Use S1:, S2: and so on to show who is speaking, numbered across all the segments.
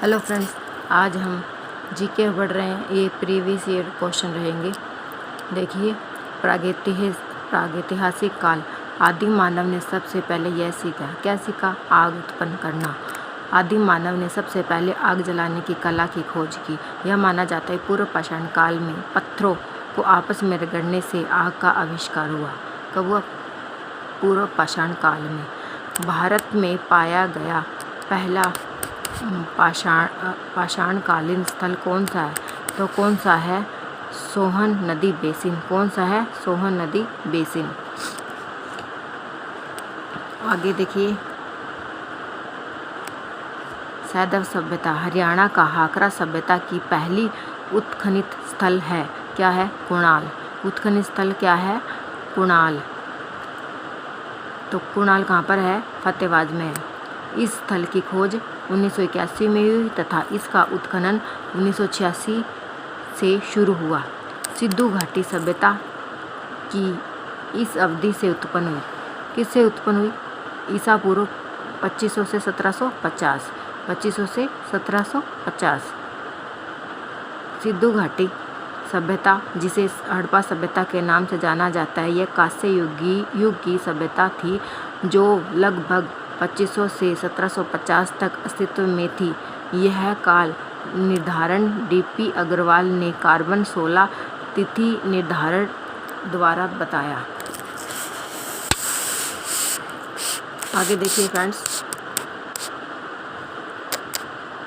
S1: Hello friends, आज हम GK पढ़ रहे हैं। ये प्रीवियस ईयर क्वेश्चन रहेंगे। देखिए, प्रागैतिहासिक काल। आदिम मानव ने सबसे पहले यह सीखा। क्या सीखा? आग उत्पन्न करना। आदिम मानव ने सबसे पहले आग जलाने की कला की खोज की। यह माना जाता है पूर्व पाषाण काल में पत्थरों को आपस में रगड़ने से आग का आविष्कार हुआ। कब हुआ? पूर्व पाषाण काल में। भारत में पाया गया पहला पाषाणकालीन स्थल कौन सा है? तो कौन सा है? सोहन नदी बेसिन। कौन सा है? सोहन नदी बेसिन। आगे देखिए, सैदव सभ्यता। हरियाणा का हाकरा सभ्यता की पहली उत्खनित स्थल है। क्या है? कुणाल। उत्खनित स्थल क्या है? कुणाल। तो कुणाल कहाँ पर है? फतेहाबाद में है। इस स्थल की खोज 1981 में हुई तथा इसका उत्खनन 1986 से शुरू हुआ। सिंधु घाटी सभ्यता की इस अवधि से उत्पन्न हुई। किससे उत्पन्न हुई? ईसा पूर्व 2500 से 1750। 2500 से 1750। सिंधु घाटी सभ्यता, जिसे हड़प्पा सभ्यता के नाम से जाना जाता है, यह कांस्य युग की सभ्यता थी जो लगभग 2500 से 1750 तक अस्तित्व में थी। यह काल निर्धारण डीपी अग्रवाल ने कार्बन 16 तिथि निर्धारण द्वारा बताया। आगे देखिए फ्रेंड्स,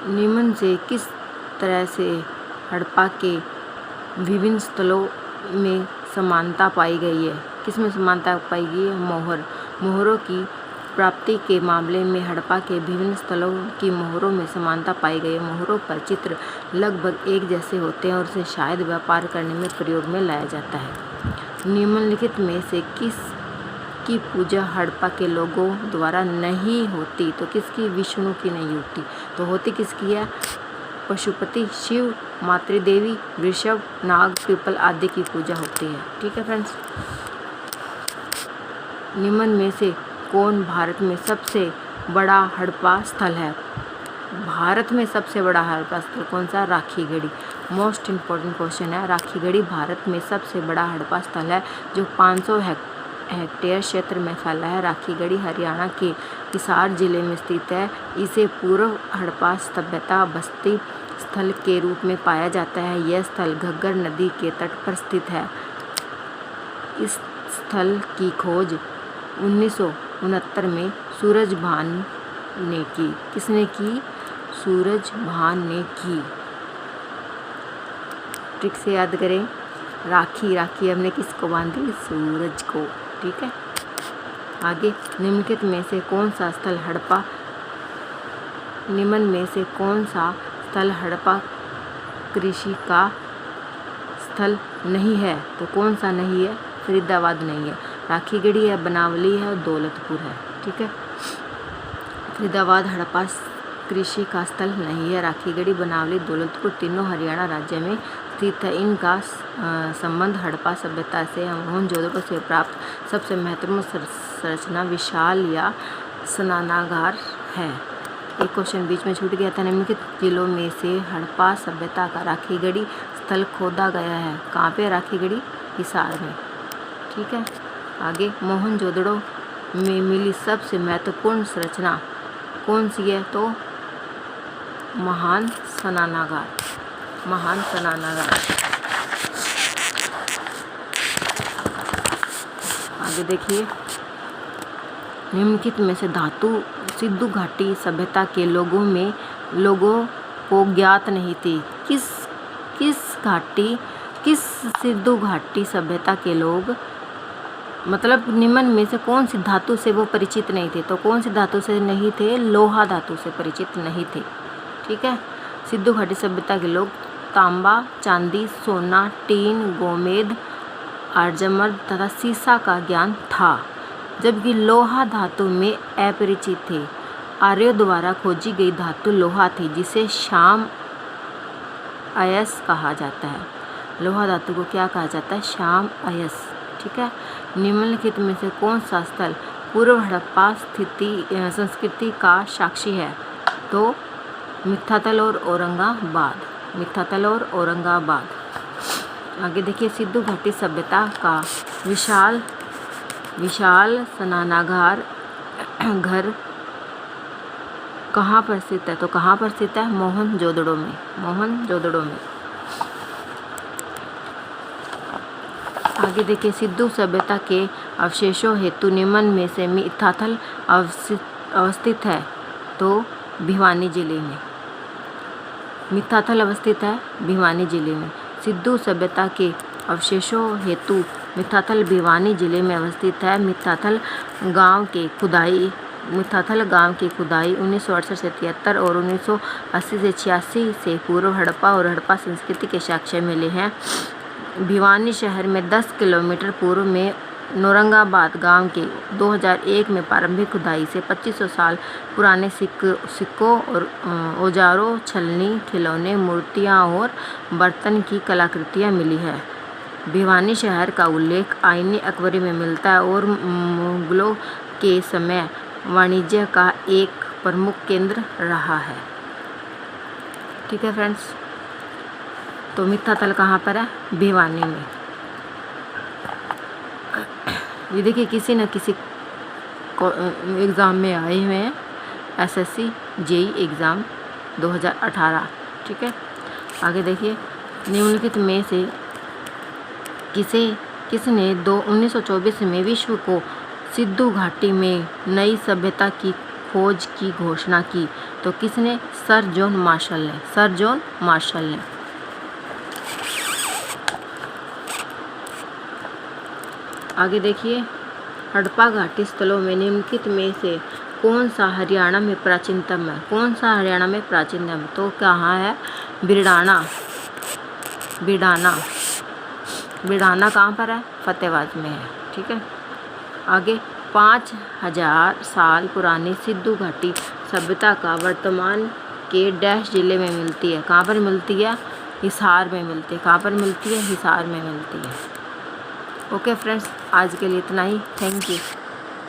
S1: निम्न से किस तरह से हड़प्पा के विभिन्न स्थलों में समानता पाई गई है? किस में समानता पाई गई है? मोहरों की प्राप्ति के मामले में हड़प्पा के विभिन्न स्थलों की मोहरों में समानता पाई गई है। मोहरों पर चित्र लगभग एक जैसे होते हैं और उसे शायद व्यापार करने में प्रयोग में लाया जाता है। निम्नलिखित में से किस की पूजा हड़प्पा के लोगों द्वारा नहीं होती? तो किसकी? विष्णु की नहीं होती। तो होती किसकी है? पशुपति, शिव, मातृदेवी, वृषभ, नाग, पीपल आदि की पूजा होती है। ठीक है फ्रेंड्स। निम्न में से कौन भारत में सबसे बड़ा हड़प्पा स्थल है? भारत में सबसे बड़ा हड़प्पा स्थल कौन सा? राखीगढ़ी। मोस्ट इम्पोर्टेंट क्वेश्चन है। राखीगढ़ी भारत में सबसे बड़ा हड़प्पा स्थल है जो 500 हेक्टेयर क्षेत्र में फैला है। राखीगढ़ी हरियाणा के हिसार जिले में स्थित है। इसे पूर्व हड़प्पा सभ्यता बस्ती स्थल के रूप में पाया जाता है। यह स्थल घग्गर नदी के तट पर स्थित है। इस स्थल की खोज 1969 में सूरजभान ने की। किसने की? सूरजभान ने की। ट्रिक से याद करें। राखी हमने किसको बांधी? सूरज को। ठीक है। आगे, निम्नलिखित में से कौन सा स्थल हड़प्पा कृषि का स्थल नहीं है? तो कौन सा नहीं है? फरीदाबाद नहीं है। राखीगढ़ी है, बनावली है और दौलतपुर है। ठीक है। फरीदाबाद हड़प्पा कृषि का स्थल नहीं है। राखीगढ़ी, बनावली, दौलतपुर तीनों हरियाणा राज्य में स्थित है। इनका संबंध हड़प्पा सभ्यता से मोहनजोदड़ो से प्राप्त सबसे महत्वपूर्ण संरचना विशाल या स्नानागार है। एक क्वेश्चन बीच में छूट गया था। निम्नलिखित जिलों में से हड़प्पा सभ्यता का राखीगढ़ी स्थल खोदा गया है। कहाँ पे? राखीगढ़ी, हिसार में। ठीक है। आगे, मोहनजोदड़ो में मिली सबसे महत्वपूर्ण संरचना कौन सी है? तो महान स्नानागार। आगे देखिए, निम्नलिखित में से धातु सिंधु घाटी सभ्यता के लोगों को ज्ञात नहीं थी। किस सिंधु घाटी सभ्यता के लोग, मतलब निम्न में से कौन सी धातु से वो परिचित नहीं थे? तो कौन सी धातु से नहीं थे? लोहा धातु से परिचित नहीं थे। ठीक है। सिंधु घाटी सभ्यता के लोग तांबा, चांदी, सोना, टीन, गोमेद, आर्जमर्द तथा सीसा का ज्ञान था, जबकि लोहा धातु में अपरिचित थे। आर्यों द्वारा खोजी गई धातु लोहा थी, जिसे श्याम अयस्क कहा जाता है। लोहा धातु को क्या कहा जाता है? श्याम अयस्क। ठीक है। निम्नलिखित में से कौन सा स्थल पूर्व हड़प्पा संस्कृति का साक्षी है? तो मिथ्यातल और औरंगाबाद, मिथ्यातल और औरंगाबाद। आगे देखिए, सिंधु घाटी सभ्यता का विशाल स्नानागार घर कहाँ पर स्थित है? तो कहाँ पर स्थित है? मोहनजोदड़ो में, मोहनजोदड़ो में। आगे देखिए, सिंधु सभ्यता के अवशेषों हेतु निम्न में से मिथ्यातल अवस्थित है? तो भिवानी जिले में, मिथ्यातल अवस्थित है भिवानी जिले में। सिंधु सभ्यता के अवशेषों हेतु मिथ्यातल भिवानी जिले में अवस्थित है। मिथ्यातल गांव की खुदाई 1968 से 73 और 1980 से 86 से पूर्व हड़प्पा और हड़प्पा संस्कृति के साक्ष्य मिले हैं। भिवानी शहर में 10 किलोमीटर पूर्व में नौरंगाबाद गांव के 2001 में प्रारंभिक खुदाई से 2500 साल पुराने सिक्कों और औजारों, छलनी, खिलौने, मूर्तियां और बर्तन की कलाकृतियां मिली है। भिवानी शहर का उल्लेख आईनी अकबरी में मिलता है और मुगलों के समय वाणिज्य का एक प्रमुख केंद्र रहा है। ठीक है फ्रेंड्स, तो मिथ्यातल कहाँ पर है? भिवानी में। ये देखिए, किसी न किसी एग्ज़ाम में आए हुए हैं, SSC JEE एग्ज़ाम 2018। ठीक है, आगे देखिए, निम्नलिखित में से किसने 1924 में विश्व को सिंधु घाटी में नई सभ्यता की खोज की घोषणा की? तो किसने? सर जॉन मार्शल ने, सर जॉन मार्शल ने। आगे देखिए, हड़प्पा घाटी स्थलों में निम्नलिखित में से कौन सा हरियाणा में प्राचीनतम है? कौन सा हरियाणा में प्राचीनतम? तो कहाँ है? बिडाना, बिडाना, बिडाना कहाँ पर है? फतेहाबाद में है। ठीक है, आगे 5000 साल पुरानी सिंधु घाटी सभ्यता का वर्तमान के डैश जिले में मिलती है? कहाँ पर मिलती है? हिसार में मिलती है। कहाँ पर मिलती है? हिसार में मिलती है। ओके फ्रेंड्स, आज के लिए इतना ही। Thank you.